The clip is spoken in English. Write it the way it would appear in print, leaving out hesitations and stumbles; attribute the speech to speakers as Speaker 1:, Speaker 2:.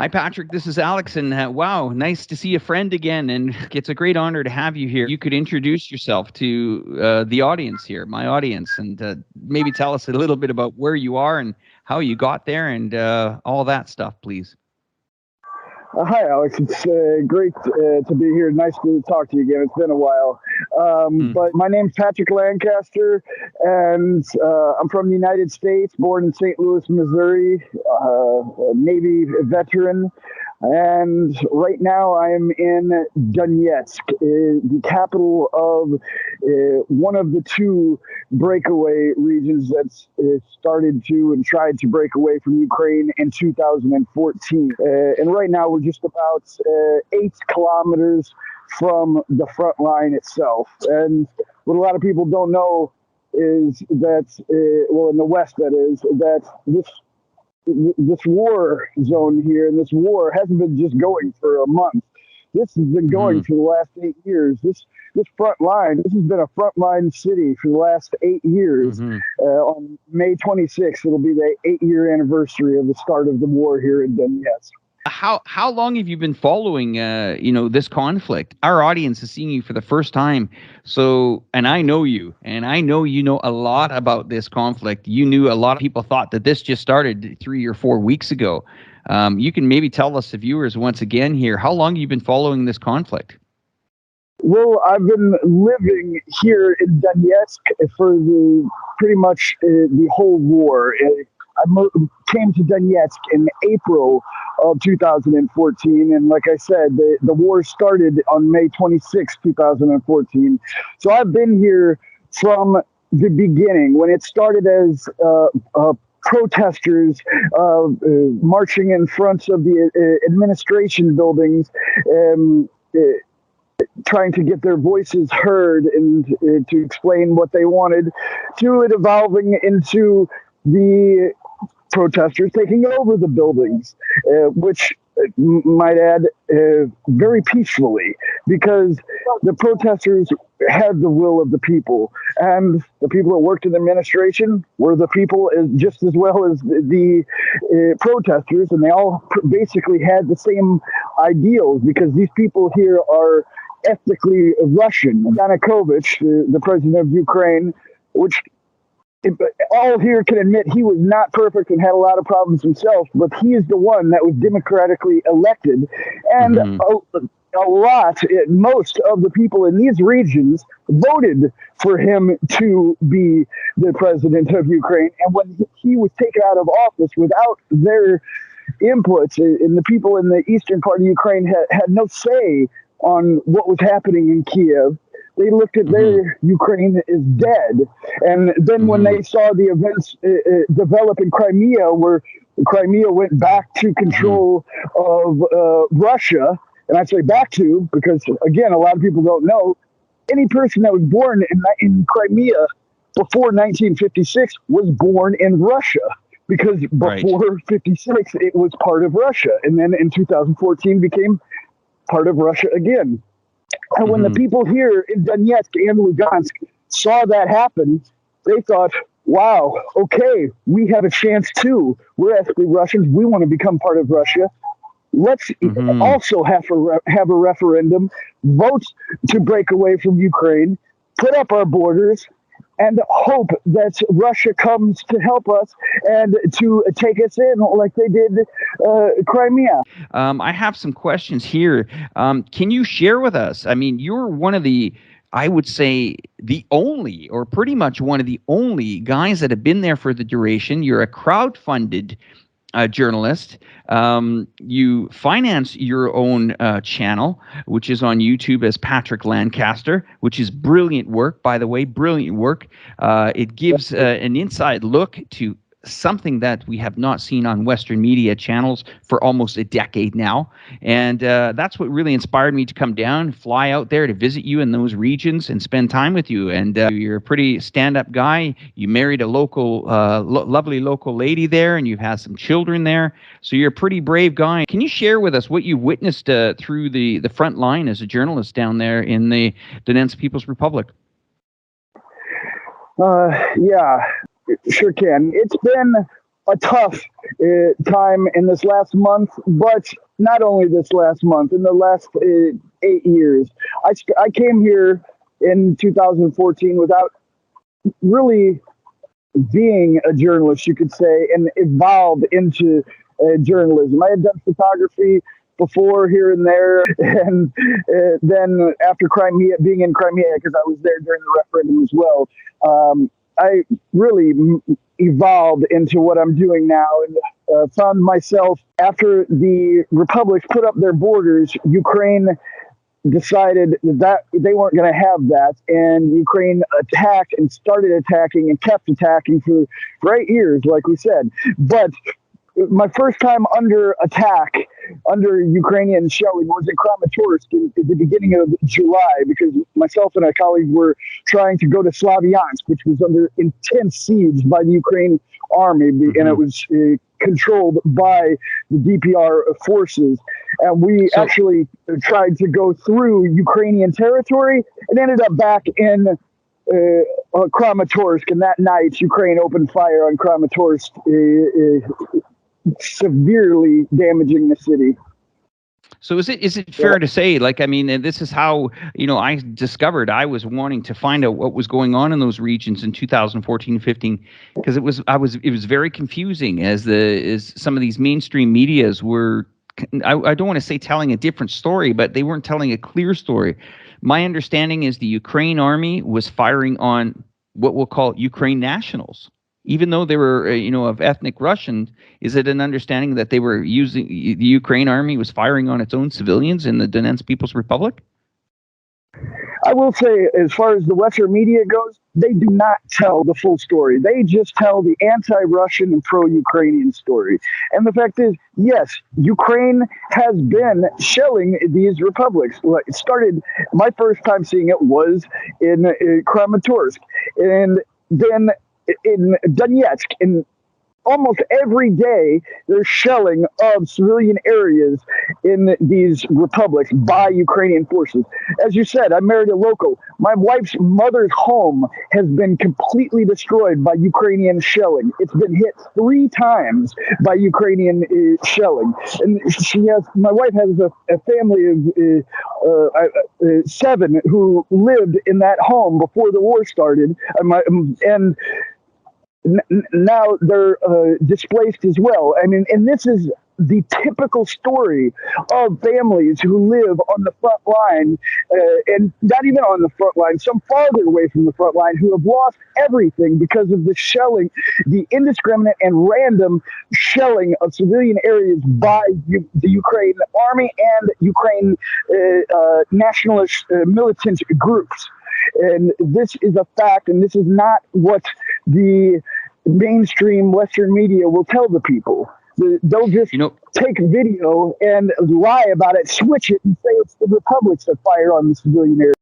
Speaker 1: Hi, Patrick. This is Alex, and wow, nice to see a friend again. And it's a great honor to have you here. You could introduce yourself to the audience here, my audience, and maybe tell us a little bit about where you are and how you got there, and all that stuff, please.
Speaker 2: Hi, Alex. It's great to be here. Nice to talk to you again. It's been a while. But my name's Patrick Lancaster, and I'm from the United States, born in St. Louis, Missouri, a Navy veteran. And right now I am in Donetsk, the capital of one of the two breakaway regions that's started to and tried to break away from Ukraine in 2014. And right now we're just about 8 kilometers from the front line itself. And what a lot of people don't know is that, well, in the West, that is, that this war zone here, and this war hasn't been just going for a month. This has been going for the last 8 years. This front line, this has been a frontline city for the last 8 years. On May 26th, it'll be the 8-year anniversary of the start of the war here in Donetsk.
Speaker 1: How long have you been following this conflict? Our audience is seeing you for the first time. So, and I know you, and I know you know a lot about this conflict. You knew a lot of people thought that this just started 3 or 4 weeks ago. You can maybe tell us, the viewers, once again here, how long you've been following this conflict?
Speaker 2: Well, I've been living here in Donetsk for pretty much the whole war. I came to Donetsk in April of 2014, and like I said, the war started on May 26, 2014. So I've been here from the beginning, when it started as protesters marching in front of the administration buildings, trying to get their voices heard and to explain what they wanted, to it evolving into the protesters taking over the buildings, which might add very peacefully, because the protesters had the will of the people, and the people that worked in the administration were the people just as well as the protesters, and they all basically had the same ideals, because these people here are ethnically Russian. Yanukovych, the president of Ukraine, which all here can admit he was not perfect and had a lot of problems himself, but he is the one that was democratically elected. And most of the people in these regions voted for him to be the president of Ukraine. And when he was taken out of office without their inputs, and the people in the eastern part of Ukraine had no say on what was happening in Kiev, they looked at their Ukraine is dead. And then when they saw the events develop in Crimea, where Crimea went back to control of Russia, and I say back to because, again, a lot of people don't know, any person that was born in Crimea before 1956 was born in Russia, because before 56, it was part of Russia. And then in 2014 became part of Russia again. And when the people here in Donetsk and Lugansk saw that happen, they thought, wow, okay, we have a chance too. We're ethnically Russians. We want to become part of Russia. Let's also have a referendum, vote to break away from Ukraine, put up our borders, and hope that Russia comes to help us and to take us in like they did Crimea.
Speaker 1: I have some questions here. Can you share with us? I mean, you're one of the, I would say, the only, or pretty much one of the only guys that have been there for the duration. You're a crowd-funded journalist. You finance your own channel, which is on YouTube as Patrick Lancaster, which is brilliant work, by the way, brilliant work. It gives an inside look to something that we have not seen on Western media channels for almost a decade now. And that's what really inspired me to come down, fly out there to visit you in those regions and spend time with you. And you're a pretty stand-up guy. You married a local, lovely local lady there, and you've had some children there. So you're a pretty brave guy. Can you share with us what you witnessed through the front line as a journalist down there in the Donetsk People's Republic?
Speaker 2: Yeah. Sure can. It's been a tough time in this last month, but not only this last month, in the last 8 years. I came here in 2014 without really being a journalist, you could say, and evolved into journalism. I had done photography before here and there, and then after Crimea, being in Crimea, because I was there during the referendum as well, I really evolved into what I'm doing now, and found myself after the republics put up their borders. Ukraine decided that they weren't going to have that, and Ukraine attacked and started attacking and kept attacking for 8 years, like we said. But my first time under attack, under Ukrainian shelling, was in Kramatorsk at the beginning of July, because myself and a colleague were trying to go to Slavyansk, which was under intense siege by the Ukraine army, and it was controlled by the DPR forces. And we actually tried to go through Ukrainian territory and ended up back in Kramatorsk. And that night, Ukraine opened fire on Kramatorsk, severely damaging the city.
Speaker 1: So is it fair to say, like, I mean, and this is how, I discovered I was wanting to find out what was going on in those regions in 2014, 15, because it was very confusing as some of these mainstream medias were, I don't want to say telling a different story, but they weren't telling a clear story. My understanding is the Ukraine army was firing on what we'll call Ukraine nationals, even though they were, of ethnic Russian. Is it an understanding that they were using, the Ukraine army was firing on its own civilians in the Donetsk People's Republic?
Speaker 2: I will say, as far as the Western media goes, they do not tell the full story. They just tell the anti-Russian and pro-Ukrainian story. And the fact is, yes, Ukraine has been shelling these republics. It started, my first time seeing it was in Kramatorsk, and then in Donetsk, in almost every day, there's shelling of civilian areas in these republics by Ukrainian forces. As you said, I married a local. My wife's mother's home has been completely destroyed by Ukrainian shelling. It's been hit 3 times by Ukrainian shelling. And my wife has a family of 7 who lived in that home before the war started. And now they're displaced as well. I mean, and this is the typical story of families who live on the front line, and not even on the front line, some farther away from the front line, who have lost everything because of the shelling, the indiscriminate and random shelling of civilian areas by the Ukraine army and Ukraine nationalist militant groups. And this is a fact, and this is not what the mainstream Western media will tell the people. They'll just take video and lie about it, switch it, and say it's the republics that fire on the civilian area.